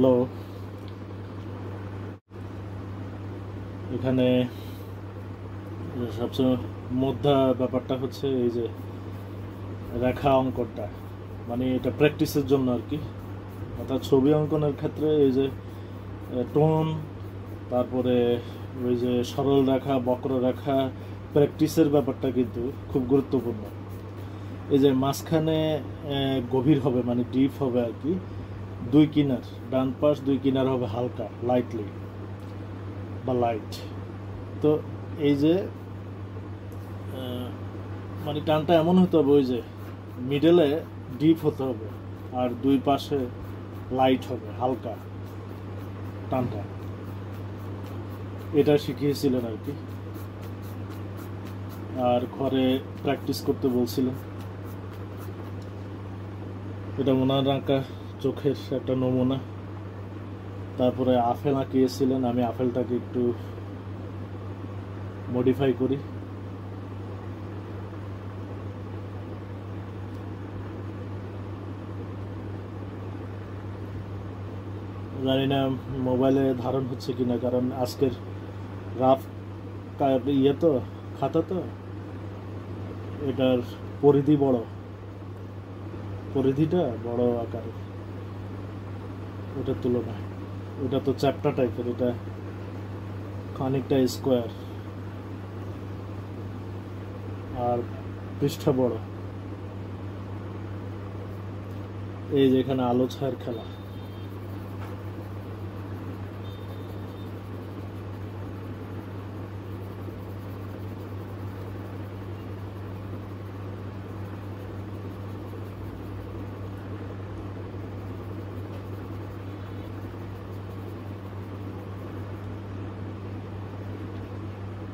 লো এখানে সবচেয়ে মধ্যা ব্যাপারটা হচ্ছে এই যে রেখা অঙ্কনটা, মানে এটা প্র্যাকটিসের জন্য আর কি। অর্থাৎ ছবি অঙ্কনের ক্ষেত্রে এই যে টোন, তারপরে ওই যে সরল রেখা বক্ররেখা, প্র্যাকটিসের ব্যাপারটা কিন্তু খুব গুরুত্বপূর্ণ। এই যে মাঝখানে গভীর হবে, মানে ডিপ হবে আর কি, দুই কিনার, ডান পাশ দুই কিনার হবে হালকা লাইটলি বা লাইট। তো এই যে মানে টানটা এমন হতে হবে ওই যে মিডলে ডিপ হতে হবে, আর দুই পাশে লাইট হবে হালকা টানটা। এটা শিখিয়েছিলেন আর কি, আর ঘরে প্র্যাকটিস করতে বলছিলেন। এটা ওনার আঁকা চোখের একটা নমুনা। তারপরে আপেল আঁকিয়েছিলেন, আমি আপেলটাকে একটু মডিফাই করি। জানি না মোবাইলে ধারণ হচ্ছে কিনা, কারণ আজকের রাফ ইয়ে তো খাতা তো, এটার পরিধিটা বড় আকারের ওটার তুলনায়। ওটা তো চ্যাপ্টার টাইপের, এটা খানিকটা স্কোয়ার আর পৃষ্ঠা বড়। এই যে এখানে আলো ছায়ার খেলা।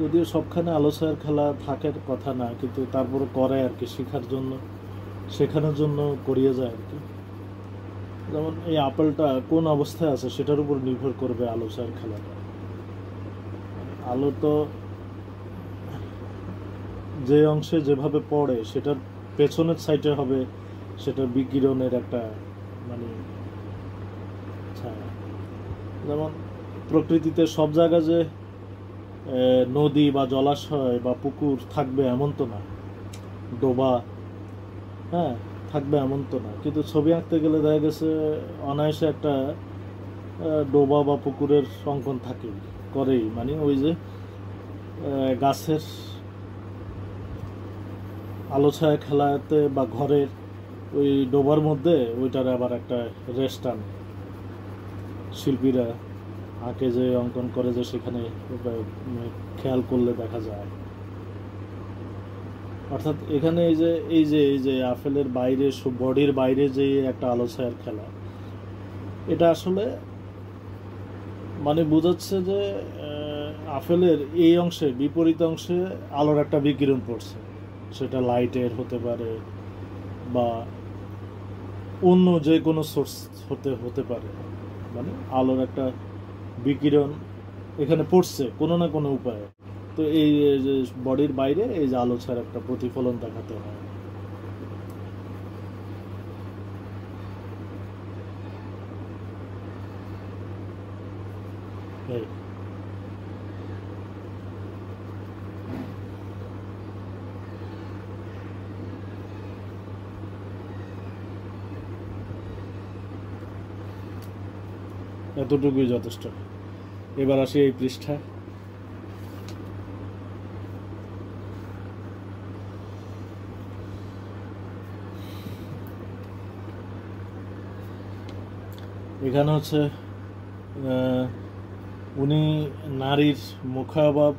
যদিও সবখানে আলো ছায়ার খেলা থাকার কথা না, কিন্তু তারপরে করে আর কি, শেখানোর জন্য করিয়ে যায় আর কি। যেমন এই আপেলটা কোন অবস্থায় আছে সেটার উপর নির্ভর করবে আলো ছায়ার খেলাটা। আলো তো যে অংশে যেভাবে পড়ে সেটার পেছনের সাইডে হবে সেটার বিকিরণের একটা মানে ছায়া। যেমন প্রকৃতিতে সব জায়গা যে নদী বা জলাশয় বা পুকুর থাকবে এমন তো না, ডোবা হ্যাঁ থাকবে এমন তো না, কিন্তু ছবি আঁকতে গেলে দেখা গেছে অনায়াসে একটা ডোবা বা পুকুরের অঙ্কন থাকেই, করেই। মানে ওই যে গাছের আলো ছায়া খেলাতে বা ঘরের ওই ডোবার মধ্যে ওইটার আবার একটা রেস্ট আনে শিল্পীরা আঁকে, যে অঙ্কন করে যে সেখানে খেয়াল করলে দেখা যায়। অর্থাৎ এখানে এই যে আপেলের বাইরে, বডির বাইরে যে একটা আলো ছায়ার খেলা, এটা আসলে মানে বোঝাচ্ছে যে আপেলের এই অংশে, বিপরীত অংশে আলোর একটা বিকিরণ পড়ছে, সেটা লাইটের হতে পারে বা অন্য যে কোনো সোর্স হতে পারে। মানে আলোর একটা বিকিরণ এখানে পড়ছে কোনো না কোনো উপায়ে। তো এই যে বডির বাইরে এই যে আলো ছাড়া একটা প্রতিফলন দেখাতে হয়। এতটুকুই যথেষ্ট। এবার আসি এই পৃষ্ঠা। এখানে হচ্ছে উনি নারীর মুখাভাব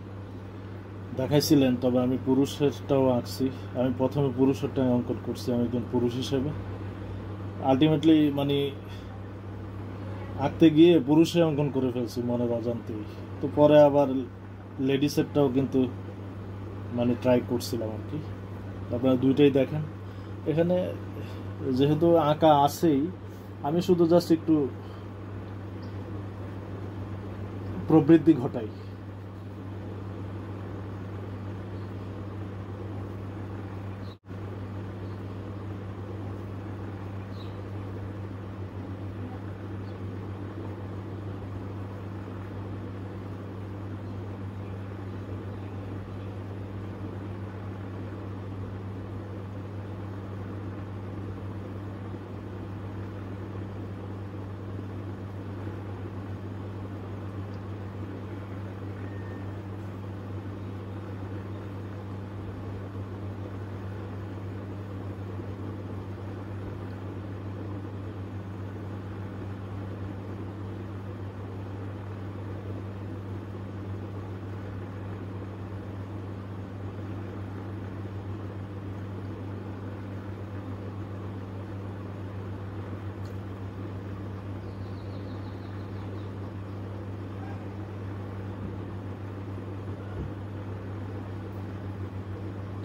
দেখাইছিলেন, তবে আমি পুরুষেরটাও আঁকছি। আমি প্রথমে পুরুষেরটাই অঙ্কন করছি, আমি একজন পুরুষ হিসেবে। আলটিমেটলি মানে আঁকতে গিয়ে পুরুষে অঙ্কন করে ফেলছি মনের অজান্তেই। তো পরে আবার লেডিসেরটাও কিন্তু মানে ট্রাই করছিলাম আর কি। আপনারা দুইটাই দেখেন। এখানে যেহেতু আঁকা আছেই, আমি শুধু জাস্ট একটু প্রবৃদ্ধি ঘটাই।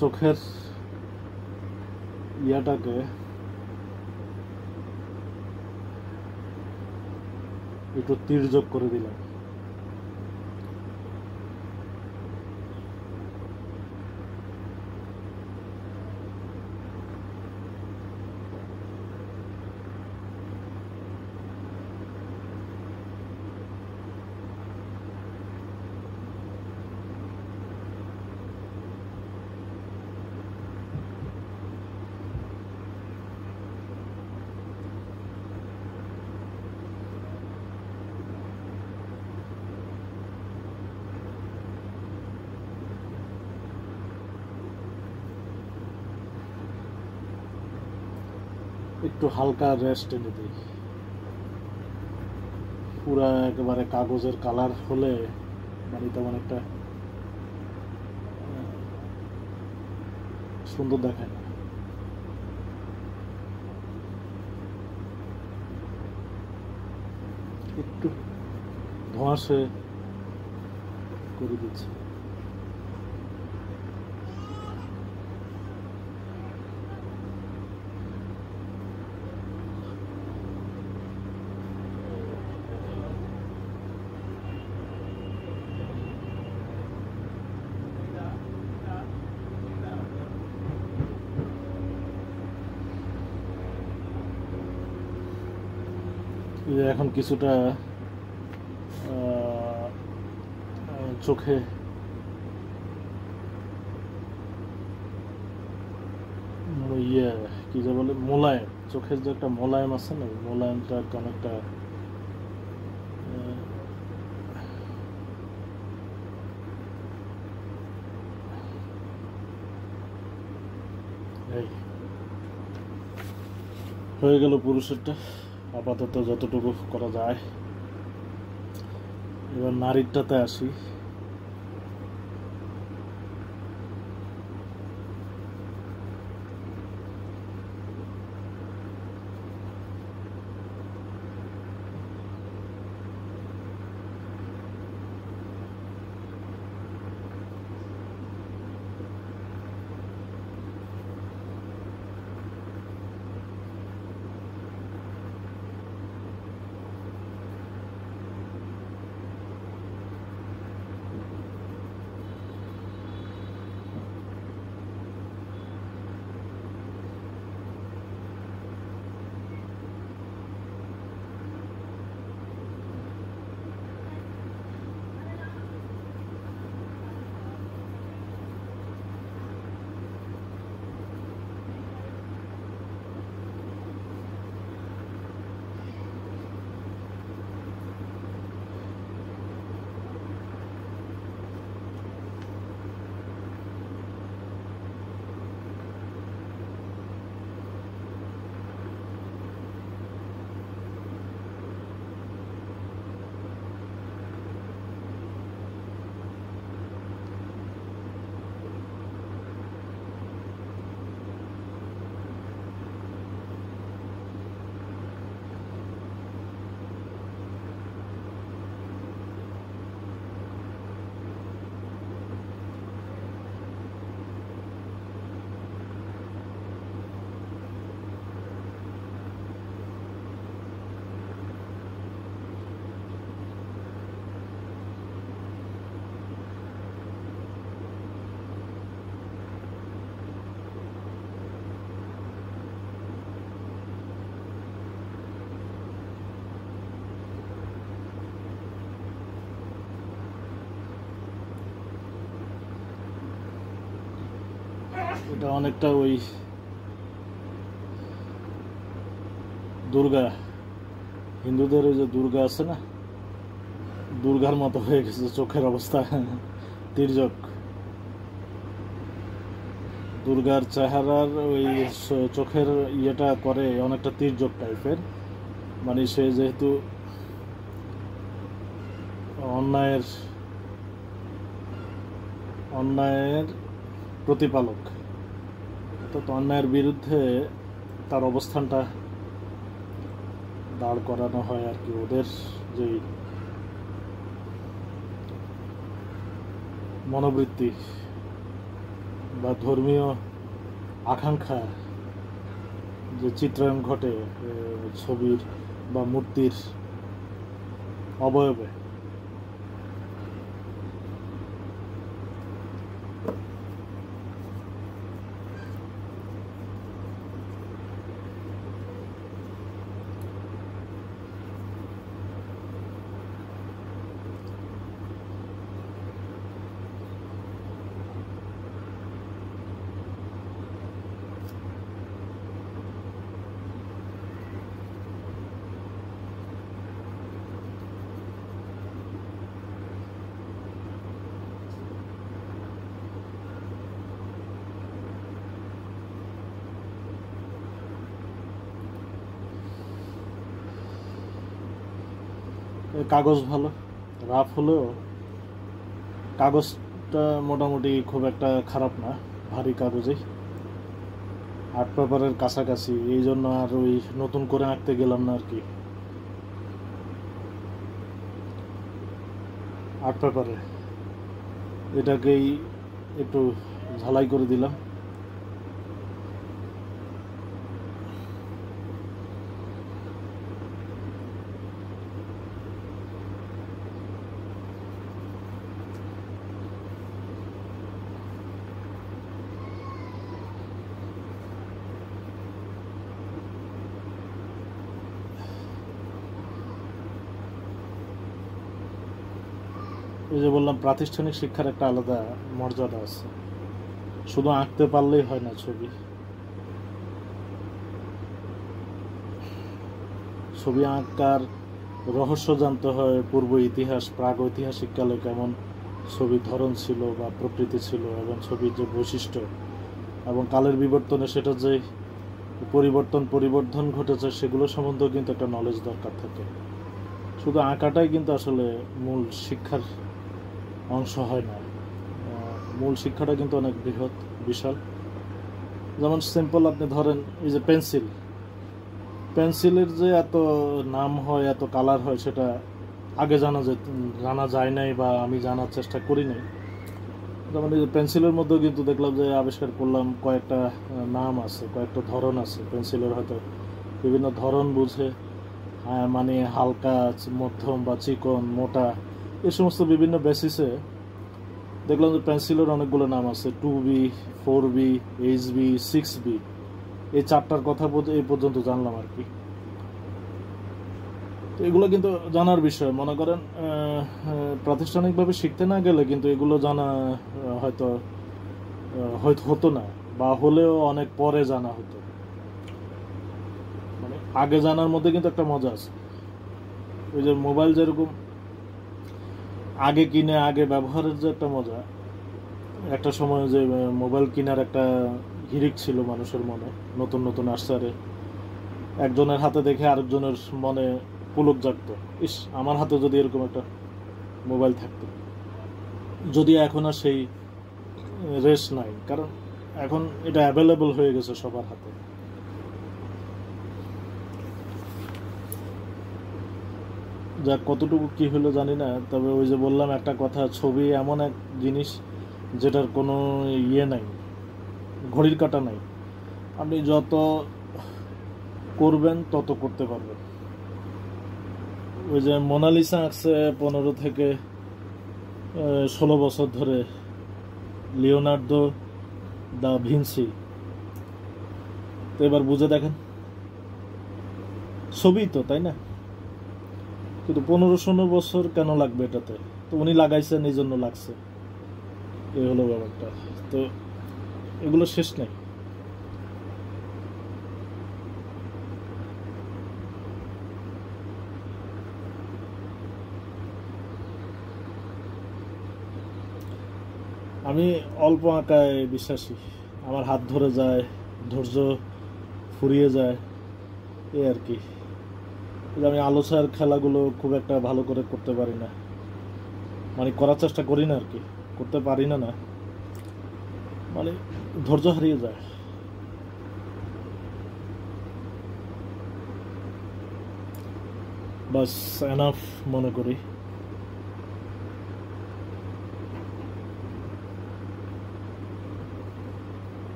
চোখের ইয়াটাকে একটু তির্যক করে দিলাম। একটু হালকা রেস্ট এনে দিই। পুরা একেবারে কাগজের কালার হলে মানে তেমন একটা সুন্দর দেখায় না। একটু ধোঁয়াশে করে দিচ্ছি। এখন কিছুটা চোখে ইয়ে কি যে বলে মোলায়েম, চোখের যে একটা মোলায়েম আছে না, মোলায়েমটা অনেকটা এই হয়ে গেল পুরুষেরটা আপাতত যতটুকু করা যায়। এবার নারীরটাতে আসি। এটা অনেকটা ওই দুর্গা, হিন্দুদের ওই যে দুর্গা আছে না, দুর্গার মতো হয়ে গেছে চোখের অবস্থা, তির্যক। দুর্গার চেহারার ওই চোখের ইয়েটা করে অনেকটা তির্যক টাইপের, মানে সে যেহেতু অন্যায়ের প্রতিপালক, তো অন্যায়ের বিরুদ্ধে তার অবস্থানটা দাঁড় করানো হয় আর কি। ওদের যে মনোবৃত্তি বা ধর্মীয় আকাঙ্ক্ষা যে চিত্রায়ন ঘটে ছবির বা মূর্তির অবয়বে, কাগজ ভালো, রাফ হলেও কাগজটা মোটামুটি খুব একটা খারাপ না, ভারী কাগজেই, আর্ট পেপারের কাছাকাছি, এই জন্য আর ওই নতুন করে আঁকতে গেলাম না আর কি। আর্ট পেপারে এটাকেই একটু ঝালাই করে দিলাম। এই যে বললাম, প্রাতিষ্ঠানিক শিক্ষার একটা আলাদা মর্যাদা আছে, শুধু আঁকতে পারলেই হয় না ছবি। ছবি আঁকার রহস্য জানতে হয়, পূর্ব ইতিহাস, প্রাগ ঐতিহাসিক কালে কেমন ছবির ধরন ছিল বা প্রকৃতি ছিল, এবং ছবির যে বৈশিষ্ট্য এবং কালের বিবর্তনে সেটা যে পরিবর্তন ঘটেছে, সেগুলো সম্বন্ধেও কিন্তু একটা নলেজ দরকার থাকে। শুধু আঁকাটাই কিন্তু আসলে মূল শিক্ষার অংশ হয় না, মূল শিক্ষাটা কিন্তু অনেক বৃহৎ, বিশাল। যেমন সিম্পল আপনি ধরেন, এই যে পেন্সিলের যে এত নাম হয়, এত কালার হয়, সেটা আগে জানা যায় নাই, বা আমি জানার চেষ্টা করি নাই। যেমন এই যে পেন্সিলের মধ্যেও কিন্তু দেখলাম যে আবিষ্কার করলাম কয়েকটা নাম আছে, কয়েকটা ধরন আছে পেন্সিলের, হয়তো বিভিন্ন ধরন বুঝে, মানে হালকা, মধ্যম বা চিকন, মোটা, এই সমস্ত বিভিন্ন বেসিসে দেখলাম যে পেন্সিলের অনেকগুলো নাম আছে, 2B, 4B, HB, 6B, এই চারটার কথা এই পর্যন্ত জানলাম আর কি। তো এগুলো কিন্তু জানার বিষয়, মনে করেন প্রাতিষ্ঠানিকভাবে শিখতে না গেলে কিন্তু এগুলো জানা হয়তো হতো না, বা হলেও অনেক পরে জানা হতো। মানে আগে জানার মধ্যে কিন্তু একটা মজা আছে। ওই যে মোবাইল যেরকম আগে কিনে আগে ব্যবহারের যে একটা মজা, একটা সময় যে মোবাইল কেনার একটা হিড়িক ছিল মানুষের মনে, নতুন নতুন আসছে, একজনের হাতে দেখে আরেকজনের মনে পুলক জাগতো, ইস আমার হাতে যদি এরকম একটা মোবাইল থাকতো। যদি এখন আর সেই রেস নাই, কারণ এখন এটা অ্যাভেলেবল হয়ে গেছে সবার হাতে। যা কতটুকু কি হলো জানি না, তবে ওই যে বললাম একটা কথা, ছবি এমন এক জিনিস যেটার কোনো ইয়ে নাই, ঘড়ির কাঁটা নাই, আপনি যত করবেন তত করতে পারবেন। ওই যে মোনালিসা আঁকছে 15 থেকে 16 বছর ধরে লিওনার্দো দা ভিঞ্চি, তো এবার বুঝে দেখেন, ছবি তো, তাই না? কিন্তু 15-16 বছর কেন লাগবে এটাতে? তো উনি লাগাইছেন, এই জন্য লাগছে, এই হলো ব্যাপারটা। তো এগুলো শেষ নেই। আমি অল্প আঁকায় বিশ্বাসী, আমার হাত ধরে যায়, ধৈর্য ফুরিয়ে যায়, এই আর কি। আমি আলোচনার খেলাগুলো খুব একটা ভালো করে করতে পারি না, মানে করার চেষ্টা করি না আর কি, করতে পারি না, মানে ধৈর্য হারিয়ে যায়। বাস এনাফ মনে করি।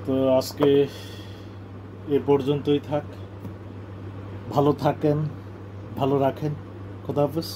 তো আজকে এ পর্যন্তই থাক। ভালো থাকেন, ভালো রাখেন। খোদা হাফেজ।